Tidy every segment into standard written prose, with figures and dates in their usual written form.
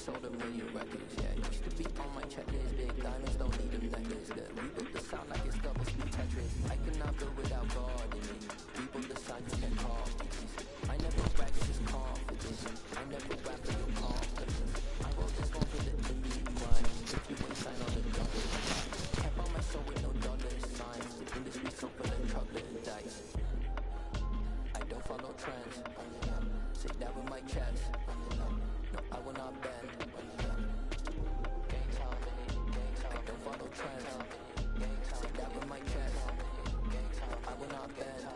sold a million records, yeah. Used to be on my checklist, big diamonds don't need them necklace. We built the sound like it's double speed Tetris. I could not build without God in me. We built the sound you can call. I never rap, it's just confidence. I never rap for your confidence. I wrote this one for the indie grind. If you ain't signed on the dotted line. Kept on my soul with no dollar signs. The industry so full of chocolate dice. I don't follow trends. Say that with my chest. No, I will not bend. I don't follow trends. Say that with my chest. I will not bend.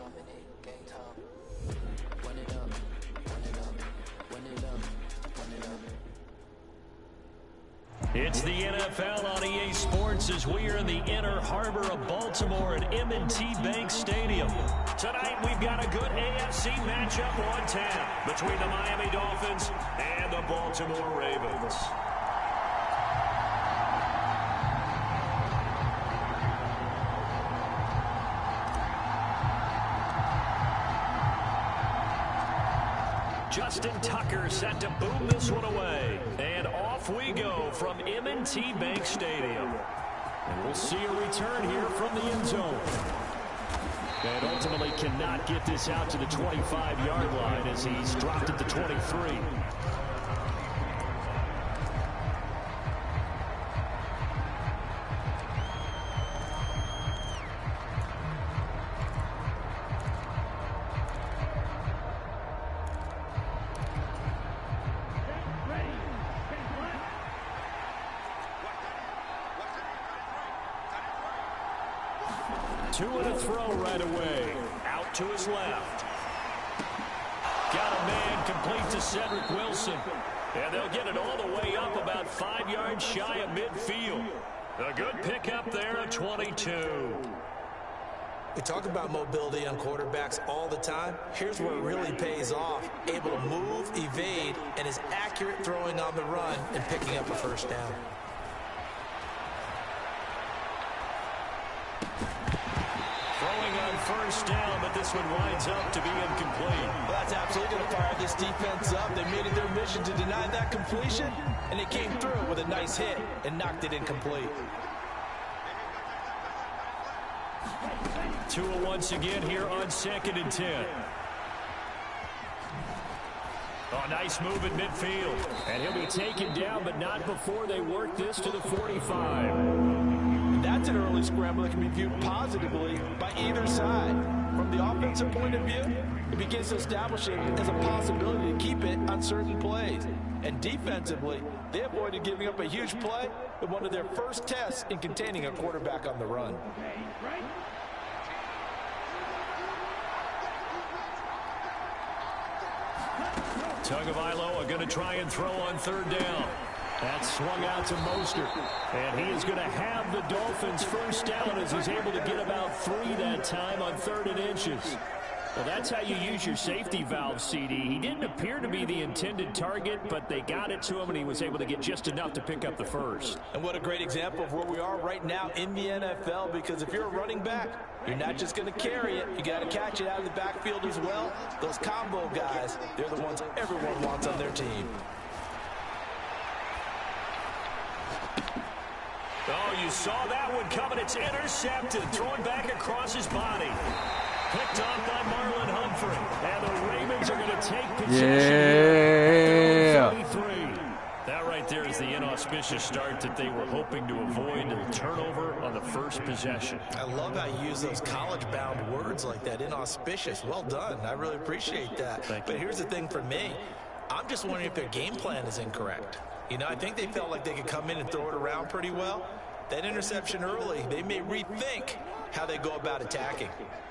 Run it up, run it up, run it up, run it up. It's the NFL on EA Sports as we are in the inner harbor of Baltimore at M&T Bank Stadium. Tonight we've got a good AFC matchup on tap between the Miami Dolphins and the Baltimore Ravens. Justin Tucker set to boom this one away. And off we go from M&T Bank Stadium. And we'll see a return here from the end zone. And ultimately cannot get this out to the 25-yard line as he's dropped at the 23. Two and a throw right away. Out to his left. Got a man complete to Cedric Wilson. And they'll get it all the way up about 5 yards shy of midfield. A good pickup there at 22. We talk about mobility on quarterbacks all the time. Here's where it really pays off. Able to move, evade, and is accurate throwing on the run and picking up a first down. First down, but this one winds up to be incomplete. Well, that's absolutely going to fire this defense up. They made it their mission to deny that completion, and they came through with a nice hit and knocked it incomplete. Tua once again here on 2nd and 10. Oh, nice move in midfield. And he'll be taken down, but not before they work this to the 45. That's an early scramble that can be viewed positively by either side. From the offensive point of view, it begins to establish it as a possibility to keep it on certain plays. And defensively, they avoided giving up a huge play in one of their first tests in containing a quarterback on the run. Tagovailoa going to try and throw on 3rd down. That's swung out to Mostert. And he is going to have the Dolphins first down as he's able to get about 3 that time on 3rd and inches. Well, that's how you use your safety valve, CD. He didn't appear to be the intended target, but they got it to him, and he was able to get just enough to pick up the first. And what a great example of where we are right now in the NFL, because if you're a running back, you're not just going to carry it. You got to catch it out of the backfield as well. Those combo guys, they're the ones everyone wants on their team. Oh, you saw that one coming. It's intercepted. Thrown back across his body. Picked off by Marlon Humphrey. And the Ravens are going to take possession. Yeah. That right there is the inauspicious start that they were hoping to avoid. A turnover on the first possession. I love how you use those college-bound words like that. Inauspicious. Well done. I really appreciate that. But here's the thing for me. I'm just wondering if their game plan is incorrect. You know, I think they felt like they could come in and throw it around pretty well. That interception early, they may rethink how they go about attacking.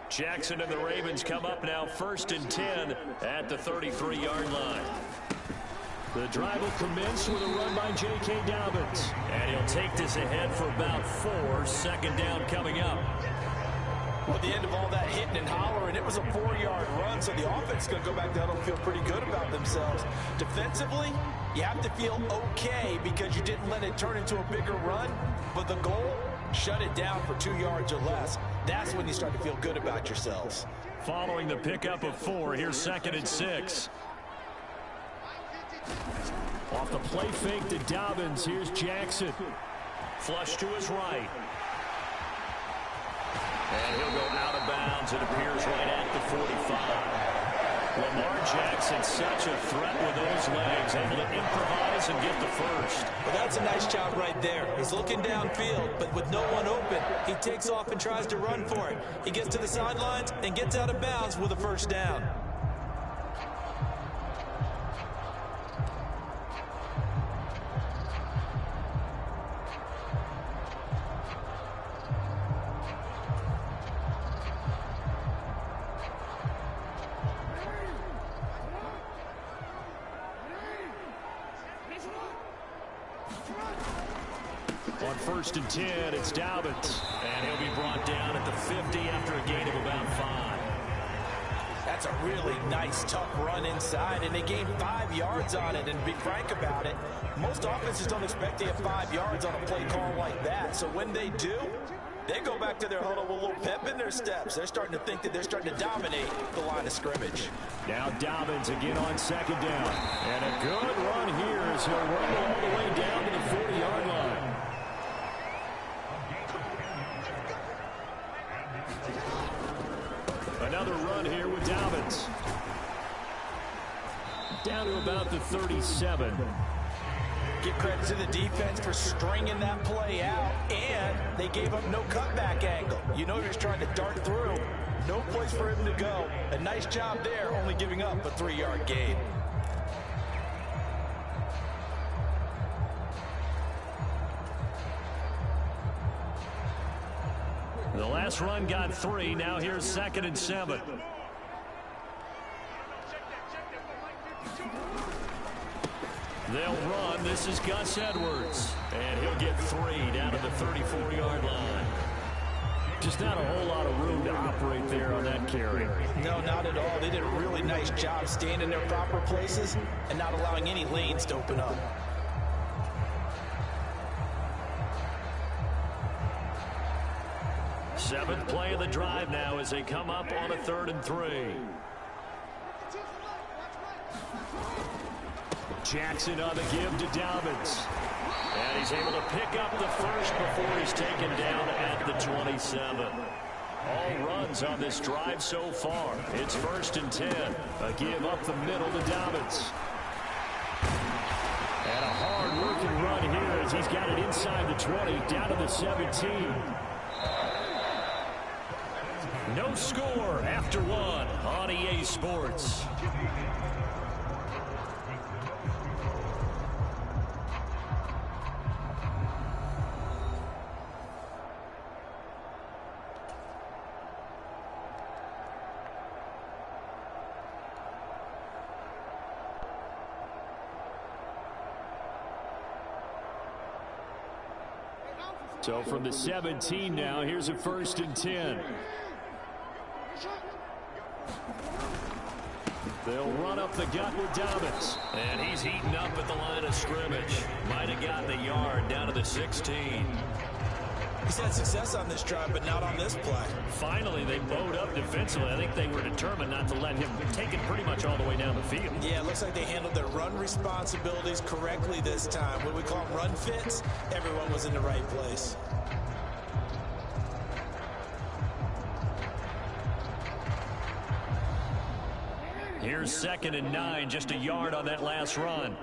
Jackson and the Ravens come up now 1st and 10 at the 33-yard line. The drive will commence with a run by J.K. Dobbins. And he'll take this ahead for about 4. 2nd down coming up. Well, at the end of all that hitting and hollering, it was a 4-yard run, so the offense is going to go back down and feel pretty good about themselves. Defensively, you have to feel okay because you didn't let it turn into a bigger run, but the goal, shut it down for 2 yards or less. That's when you start to feel good about yourselves. Following the pickup of 4, here's 2nd and 6. Off the play fake to Dobbins. Here's Jackson. Flush to his right. And he'll go out of bounds. It appears right at the 45. Lamar Jackson, such a threat with those legs, able to improvise and get the first. Well, that's a nice job right there. He's looking downfield, but with no one open, he takes off and tries to run for it. He gets to the sidelines and gets out of bounds with a first down. On 1st and 10, it's Dobbins. And he'll be brought down at the 50 after a gain of about 5. That's a really nice, tough run inside, and they gained 5 yards on it. And to be frank about it, most offenses don't expect to get 5 yards on a play call like that. So when they do, they go back to their huddle with a little pep in their steps. They're starting to think that they're starting to dominate the line of scrimmage. Now Dobbins again on 2nd down. And a good run here as he'll run all the way down to the 40-yard line. Another run here with Dobbins. Down to about the 37. Give credit to the defense for stringing that play out, and they gave up no cutback angle. You know, he was trying to dart through. No place for him to go. A nice job there, only giving up a 3-yard gain. The last run got 3. Now here's 2nd and 7. They'll run. This is Gus Edwards. And he'll get 3 down to the 34-yard line. Just not a whole lot of room to operate there on that carry. No, not at all. They did a really nice job staying in their proper places and not allowing any lanes to open up. Seventh play of the drive now as they come up on a 3rd and 3. Jackson on the give to Dobbins. And he's able to pick up the first before he's taken down at the 27. All runs on this drive so far. It's 1st and 10. A give up the middle to Dobbins. And a hard-working run here as he's got it inside the 20, down to the 17. No score after 1 on EA Sports. So from the 17 now, here's a 1st and 10. They'll run up the gut with Dobbins. And he's heating up at the line of scrimmage. Might have gotten a yard down to the 16. He's had success on this drive, but not on this play. Finally, they bowed up defensively. I think they were determined not to let him take it pretty much all the way down the field. Yeah, it looks like they handled their run responsibilities correctly this time. What we call run fits, everyone was in the right place. Here's 2nd and 9, just a yard on that last run.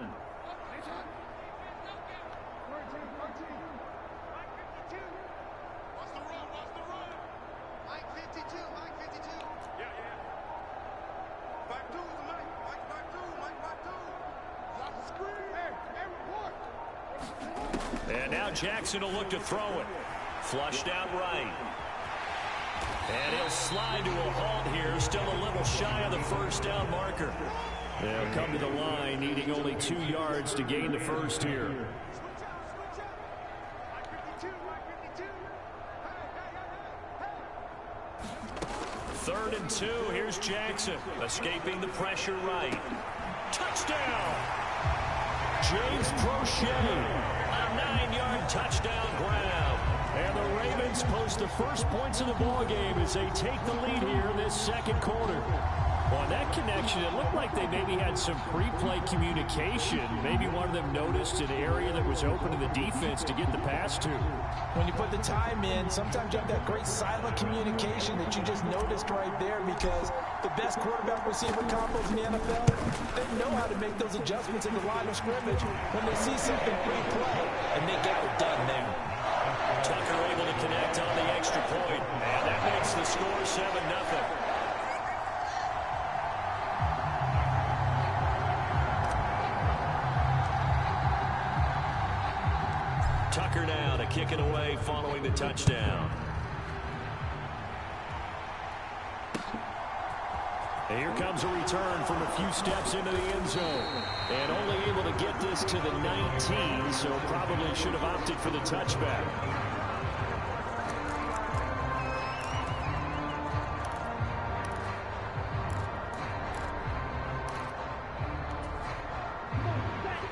And now Jackson will look to throw it. Flushed out right. And he'll slide to a halt here, still a little shy of the 1st down marker. They'll come to the line, needing only 2 yards to gain the first here. Third and 2, here's Jackson, escaping the pressure right. Touchdown! James Prochet, a 9-yard touchdown grab. And the Ravens post the first points of the ball game as they take the lead here in this 2nd quarter. On that connection, it looked like they maybe had some pre-play communication. Maybe one of them noticed an area that was open to the defense to get the pass to. When you put the time in, sometimes you have that great silent communication that you just noticed right there, because the best quarterback-receiver combos in the NFL, they know how to make those adjustments in the line of scrimmage when they see something pre-play, and they get it done there. Tucker able to connect on the extra point, and that makes the score 7-0. Tucker now to kick it away following the touchdown. And here comes a return from a few steps into the end zone. And only able to get this to the 19, so probably should have opted for the touchback.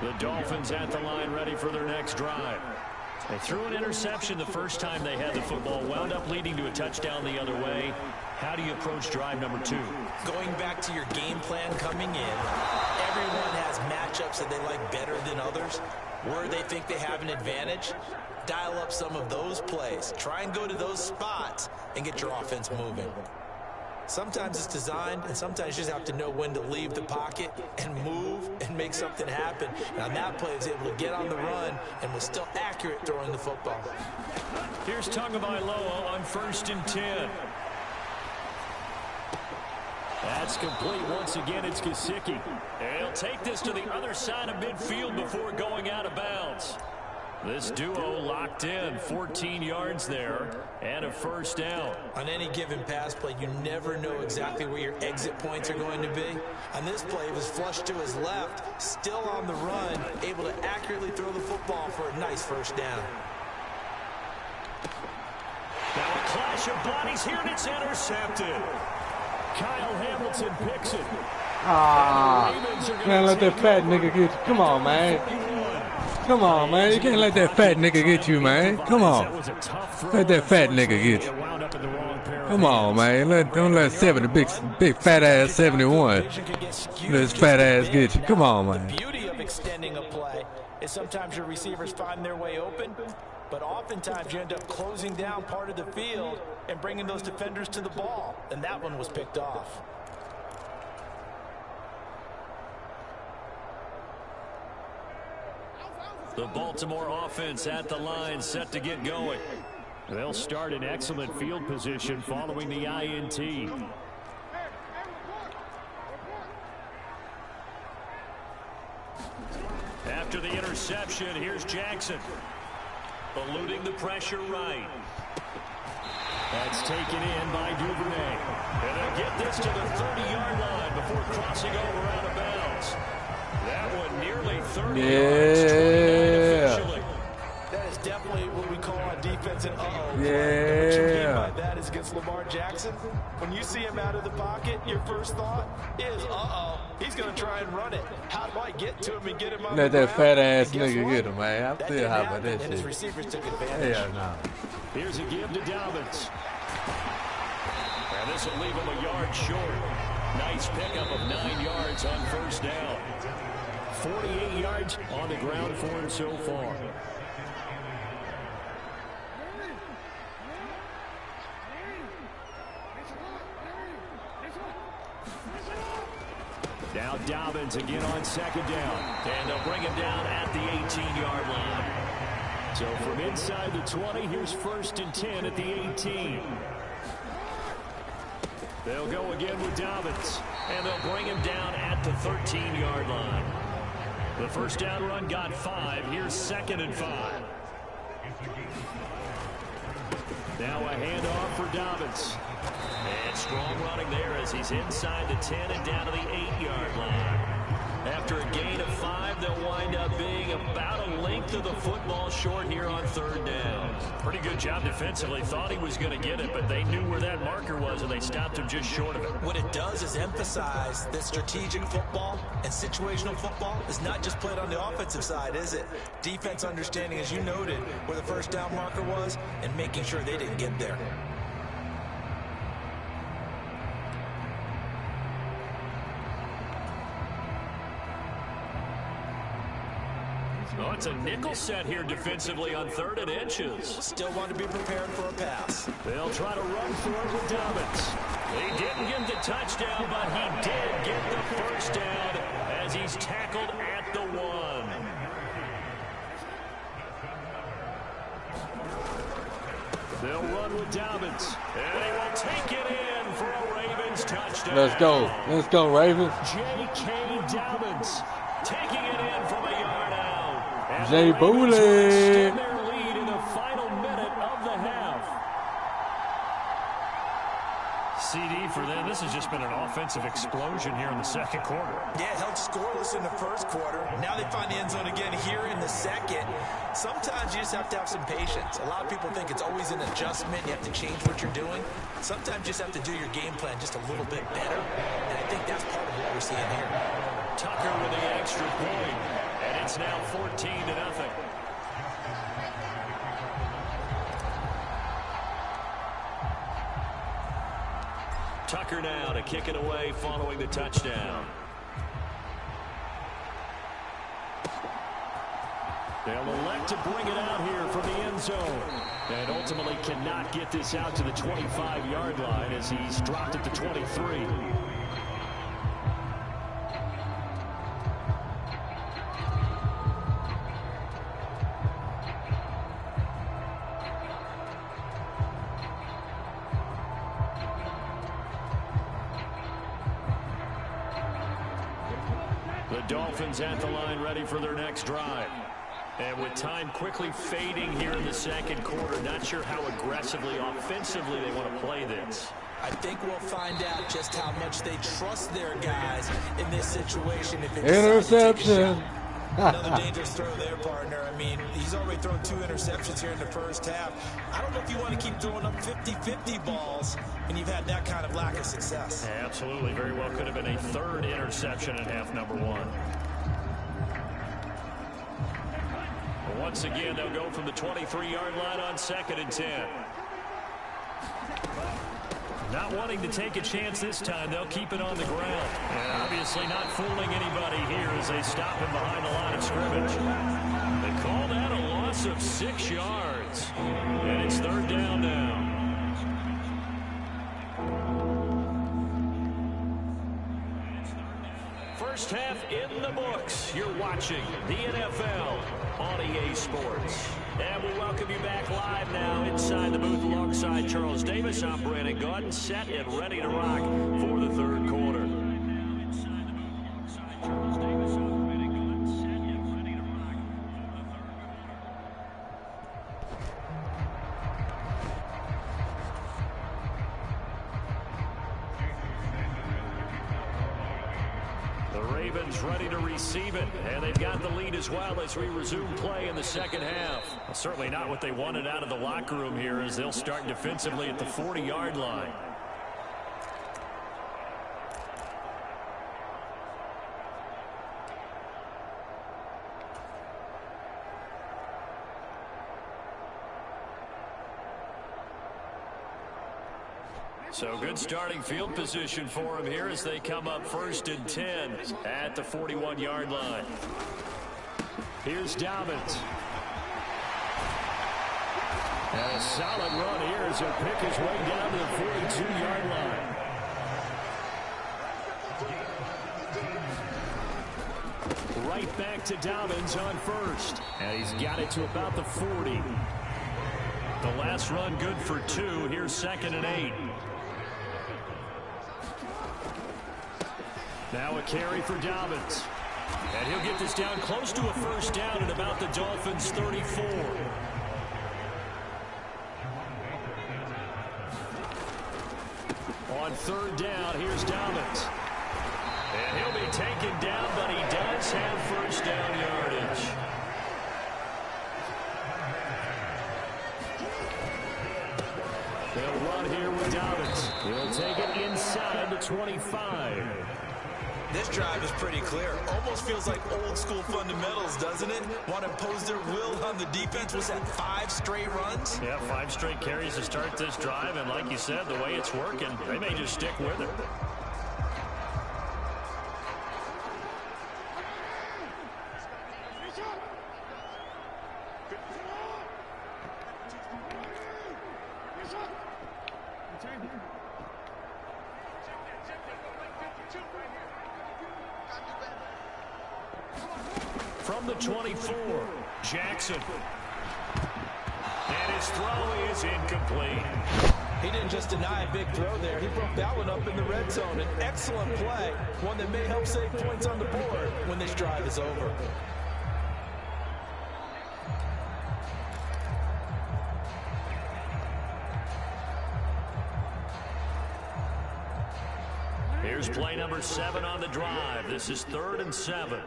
The Dolphins at the line ready for their next drive. They threw an interception the first time they had the football, wound up leading to a touchdown the other way. How do you approach drive number 2? Going back to your game plan coming in, everyone has matchups that they like better than others. Where they think they have an advantage, dial up some of those plays. Try and go to those spots and get your offense moving. Sometimes it's designed, and sometimes you just have to know when to leave the pocket and move and make something happen. And on that play, he was able to get on the run and was still accurate throwing the football. Here's Tagovailoa on 1st and 10. That's complete once again. It's Gesicki. And he'll take this to the other side of midfield before going out of bounds. This duo locked in, 14 yards there, and a first down. On any given pass play, you never know exactly where your exit points are going to be. On this play, it was flushed to his left, still on the run, able to accurately throw the football for a nice first down. Now a clash of bodies here, and it's intercepted. Kyle Hamilton picks it. Can't let that fat nigga get you. Come on, man. Come on, man. You can't let that fat nigga get you, man. Come on. Let that fat nigga get you. Come on, man. Don't let 70, big fat ass 71. Let this fat ass get you. Come on, man. The beauty of extending a play is sometimes your receivers find their way open, but oftentimes you end up closing down part of the field and bringing those defenders to the ball, and that one was picked off. The Baltimore offense at the line, set to get going. They'll start in excellent field position following the INT. After the interception, here's Jackson. Eluding the pressure right. That's taken in by Duvernay. And they'll get this to the 30-yard line before crossing over out of bounds. That one nearly 30 yards, 29 officially. That is definitely what we call on defense an uh-oh. Yeah. What you mean by that is against Lamar Jackson. When you see him out of the pocket, your first thought is, uh-oh, he's going to try and run it. How do I get to him and get him on Let the that ground? fat ass And guess nigga what? get him, man. I'm That still didn't hot about happen, that and his shit. receivers took advantage. Hell no. Here's a give to Dobbins. And this will leave him a yard short. Nice pickup of 9 yards on first down. 48 yards on the ground for him so far. Now Dobbins again on second down. And they'll bring him down at the 18-yard line. So from inside the 20, here's 1st and 10 at the 18. They'll go again with Dobbins. And they'll bring him down at the 13-yard line. The first down run got 5. Here's 2nd and 5. Now a handoff for Dobbins. And strong running there as he's inside the 10 and down to the 8-yard line. After a gain of 5, they'll wind up being about a length of the football short here on 3rd down. Pretty good job defensively. Thought he was going to get it, but they knew where that marker was, and they stopped him just short of it. What it does is emphasize that strategic football and situational football is not just played on the offensive side, is it? Defense understanding, as you noted, where the first down marker was and making sure they didn't get there. Oh, it's a nickel set here defensively on 3rd and inches. Still want to be prepared for a pass. They'll try to run for it with Dobbins. He didn't get the touchdown, but he did get the first down as he's tackled at the 1. They'll run with Dobbins, and he will take it in for a Ravens touchdown. Let's go. Let's go, Ravens. J.K. Dobbins taking it in from a yard out. And Jay Booley. extend their lead in the final minute of the half. CD for them. This has just been an offensive explosion here in the second quarter. Yeah, held scoreless in the first quarter. Now they find the end zone again here in the second. Sometimes you just have to have some patience. A lot of people think it's always an adjustment. You have to change what you're doing. Sometimes you just have to do your game plan just a little bit better. And I think that's part of what we're seeing here. Tucker with the extra point. And it's now 14-0. Tucker now to kick it away following the touchdown. They'll elect to bring it out here from the end zone. And ultimately cannot get this out to the 25-yard line as he's dropped at the 23. The Dolphins at the line ready for their next drive. And with time quickly fading here in the second quarter, not sure how aggressively, offensively they want to play this. I think we'll find out just how much they trust their guys in this situation. If Interception. Another dangerous throw there, partner. I mean, he's already thrown 2 interceptions here in the first half. I don't know if you want to keep throwing up 50-50 balls, and you've had that kind of lack of success. Absolutely. Very well could have been a 3rd interception in half number 1. Once again, they'll go from the 23-yard line on 2nd and 10. Not wanting to take a chance this time, they'll keep it on the ground. And obviously not fooling anybody here as they stop him behind the line of scrimmage. They call that a loss of 6 yards. And it's 3rd down now. First half in the books. You're watching the NFL on EA Sports. And we welcome you back live now inside the booth alongside Charles Davis. I'm Brandon Gaudin, set and ready to rock for the 3rd quarter. Ready to receive it, and they've got the lead as well as we resume play in the second half. Well, certainly not what they wanted out of the locker room here as they'll start defensively at the 40-yard line. So good starting field position for him here as they come up 1st and 10 at the 41-yard line. Here's Dobbins. And a solid run here as he'll pick his way down to the 42-yard line. Right back to Dobbins on 1st. And he's got it to about the 40. The last run good for 2. Here's 2nd and 8. Now a carry for Dobbins. And he'll get this down close to a first down at about the Dolphins' 34. On 3rd down, here's Dobbins. And he'll be taken down, but he does have first down yardage. They'll run here with Dobbins. He'll take it inside the 25. This drive is pretty clear. Almost feels like old school fundamentals, doesn't it? Want to impose their will on the defense. Was that 5 straight runs? Yeah, 5 straight carries to start this drive. And like you said, the way it's working, they may just stick with it. From the 24, Jackson. And his throw is incomplete. He didn't just deny a big throw there. He broke that one up in the red zone. An excellent play, one that may help save points on the board when this drive is over. Here's play number 7 on the drive. This is 3rd and 7.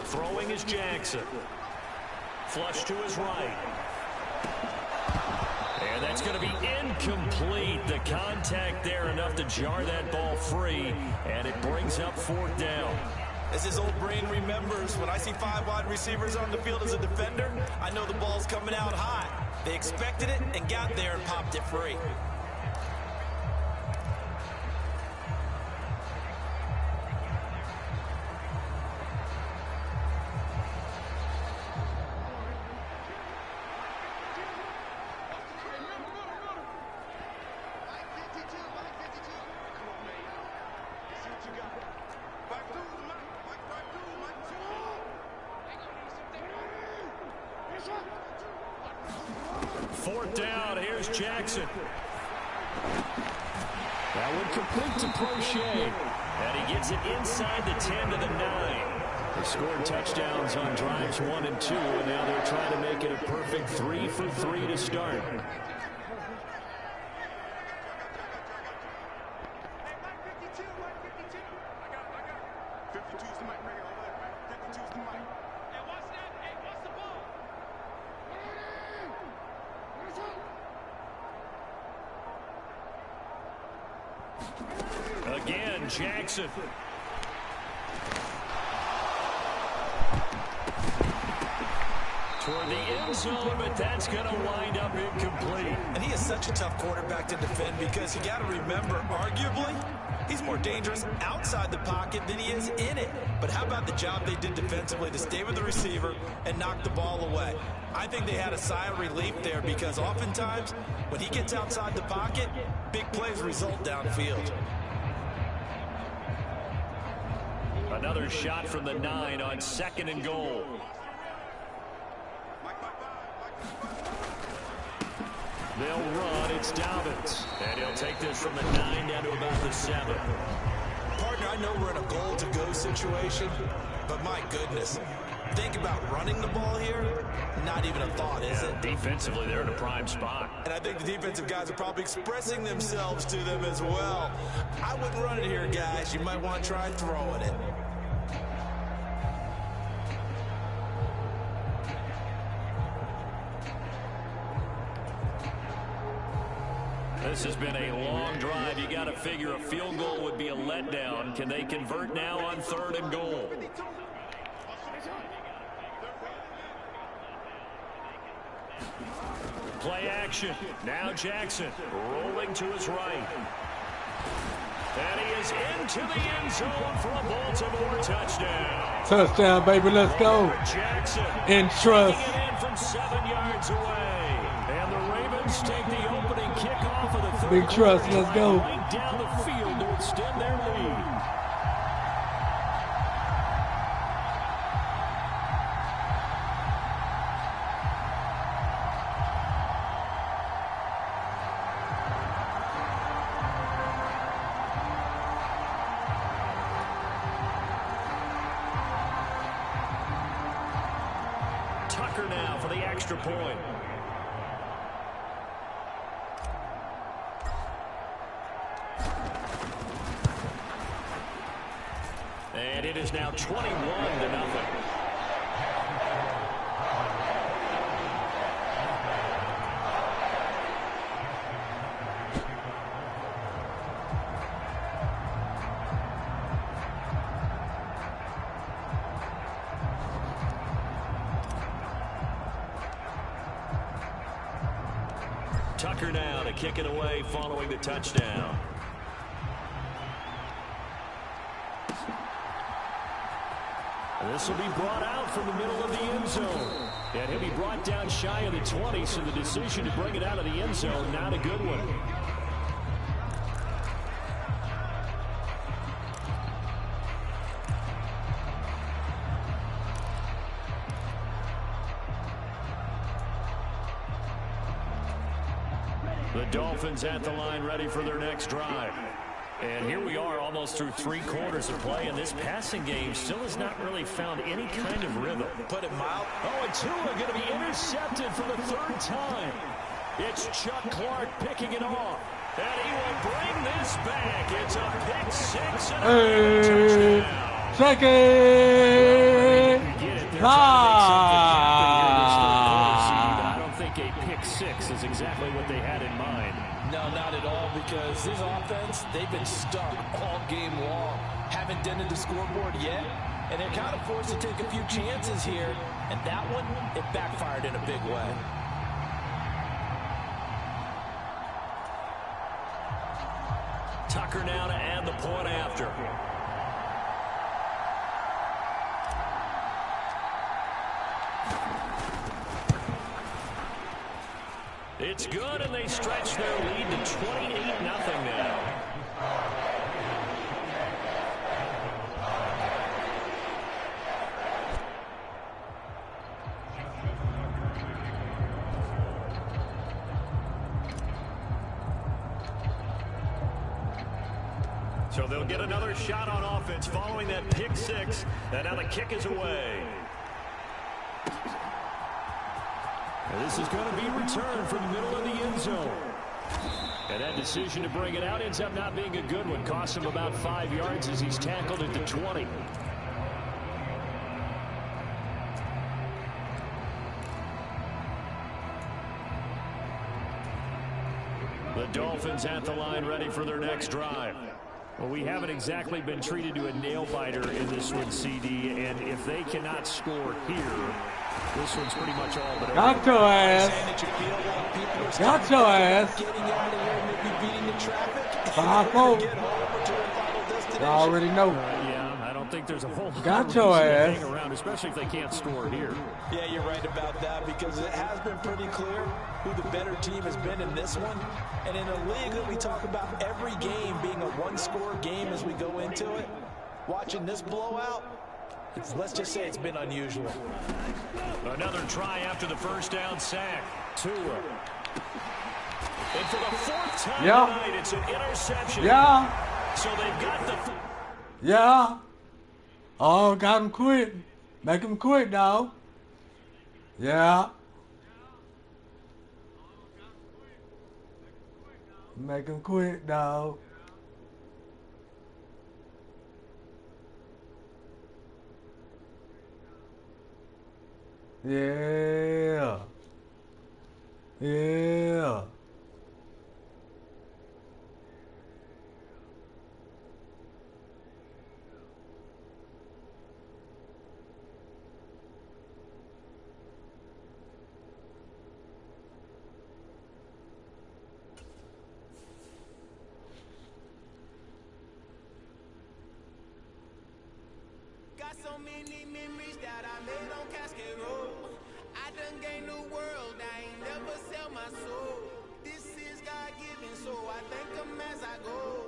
Throwing is Jackson. Flush to his right. And that's going to be incomplete. The contact there enough to jar that ball free, and it brings up 4th down. As his old brain remembers, when I see 5 wide receivers on the field as a defender, I know the ball's coming out high. They expected it and got there and popped it free. Jackson. That one complete to Prochet. And he gets it inside the 10 to the 9. They scored touchdowns on drives 1 and 2, and now they're trying to make it a perfect 3 for 3 to start. Again, Jackson. Toward the end zone, but that's going to wind up incomplete. And he is such a tough quarterback to defend because you got to remember, arguably, he's more dangerous outside the pocket than he is in it. But how about the job they did defensively to stay with the receiver and knock the ball away? I think they had a sigh of relief there because oftentimes when he gets outside the pocket, big plays result downfield. Another shot from the 9 on 2nd and goal. They'll run. It's Dobbins. And he'll take this from the 9 down to about the 7. Partner, I know we're in a goal-to-go situation, but my goodness, think about running the ball here. Not even a thought, is it? Defensively, they're in a prime spot. And I think the defensive guys are probably expressing themselves to them as well. I wouldn't run it here, guys. You might want to try throwing it. This has been a long drive. You got to figure a field goal would be a letdown. Can they convert now on 3rd and goal? Play action. Now Jackson rolling to his right. And he is into the end zone for a Baltimore touchdown. Touchdown, baby. Let's go. Jackson. And trust. Taking it in from 7 yards away. And the Ravens take the opening kickoff of the 3rd. Big trust. Let's go. Right down the field to extend their lead. Tucker now for the extra point. And it is now 21-0. Tucker now to kick it away following the touchdown. And this will be brought out from the middle of the end zone. And he'll be brought down shy of the 20, so the decision to bring it out of the end zone, not a good one. The Dolphins at the line, ready for their next drive. And here we are almost through 3 quarters of play, and this passing game still has not really found any kind of rhythm. Put it mild. Oh, and Tua going to be intercepted for the 3rd time. It's Chuck Clark picking it off. And he will bring this back. It's a pick 6 and a touchdown. Second. I don't think a pick 6 is exactly what they had in mind. No, not at all, because this offense, they've been stuck all game long. Haven't dented the scoreboard yet, and they're kind of forced to take a few chances here. And that one, it backfired in a big way. Tucker now to add the point after. It's good, and they stretch their lead to 28-0 now. So they'll get another shot on offense following that pick 6, and now the kick is away. This is going to be returned from the middle of the end zone. And that decision to bring it out ends up not being a good one. Costs him about 5 yards as he's tackled at the 20. The Dolphins at the line, ready for their next drive. Well, we haven't exactly been treated to a nail-biter in this one, CD, and if they cannot score here, this one's pretty much all but over. Got your ass. Got your ass. 5-4. You already know. Yeah, I don't think there's a whole lot got of your reason to ass. hang around, especially if they can't score here. Yeah, you're right about that, because it has been pretty clear who the better team has been in this one. And in a league that we talk about every game being a one-score game as we go into it, watching this blowout, let's just say it's been unusual. Another try after the first down sack. Tua. And for the 4th time tonight, it's an interception. Yeah. So they've got the... Yeah. Oh, got him quick. Make him quick, dog. Yeah. Make him quick, dog. Yeah. Yeah. Got so many memories that I made on Casket Road. I done gained the world, I ain't never sell my soul. This is God-given, so I thank him as I go.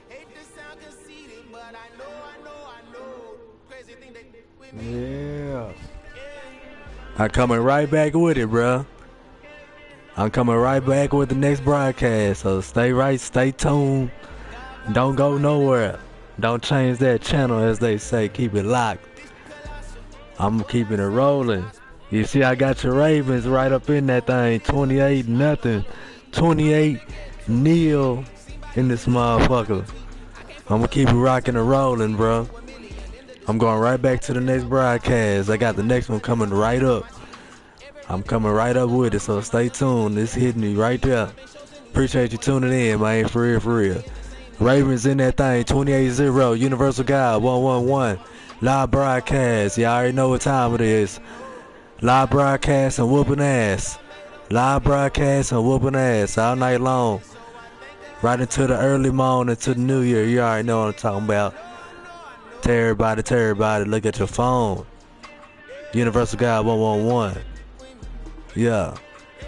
Hate to sound conceited, but I know. Crazy thing they did with me. Yeah. I'm coming right back with it, bruh. I'm coming right back with the next broadcast, so stay tuned. Don't go nowhere. Don't change that channel, as they say. Keep it locked. I'm keeping it rolling. You see, I got your Ravens right up in that thing. 28-0. 28-0 in this motherfucker. I'm going to keep it rocking and rolling, bro. I'm going right back to the next broadcast. I got the next one coming right up. I'm coming right up with it, so stay tuned. It's hitting me right there. Appreciate you tuning in, man. For real, for real. Ravens in that thing, 28-0, Universal God 111. Live broadcast. Y'all already know what time it is. Live broadcast and whooping ass. Live broadcast and whooping ass all night long. Right into the early morning to the new year. You already know what I'm talking about. Tell everybody, look at your phone. Universal God 111. Yeah,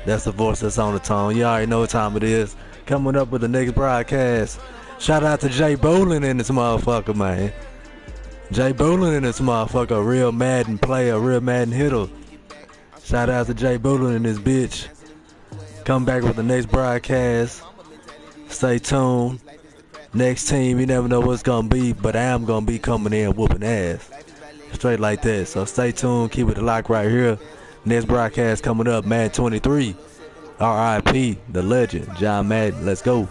that's the voice that's on the tone. You already know what time it is. Coming up with the next broadcast. Shout out to Jay Bolin in this motherfucker, man. Jay Bolin in this motherfucker, a real Madden player, a real Madden hitter. Shout out to Jay Bolin in this bitch. Come back with the next broadcast. Stay tuned. Next team, you never know what's gonna be, but I am gonna be coming in whooping ass. Straight like that. So stay tuned, keep it locked right here. Next broadcast coming up, Madden 23. R.I.P. the legend, John Madden. Let's go.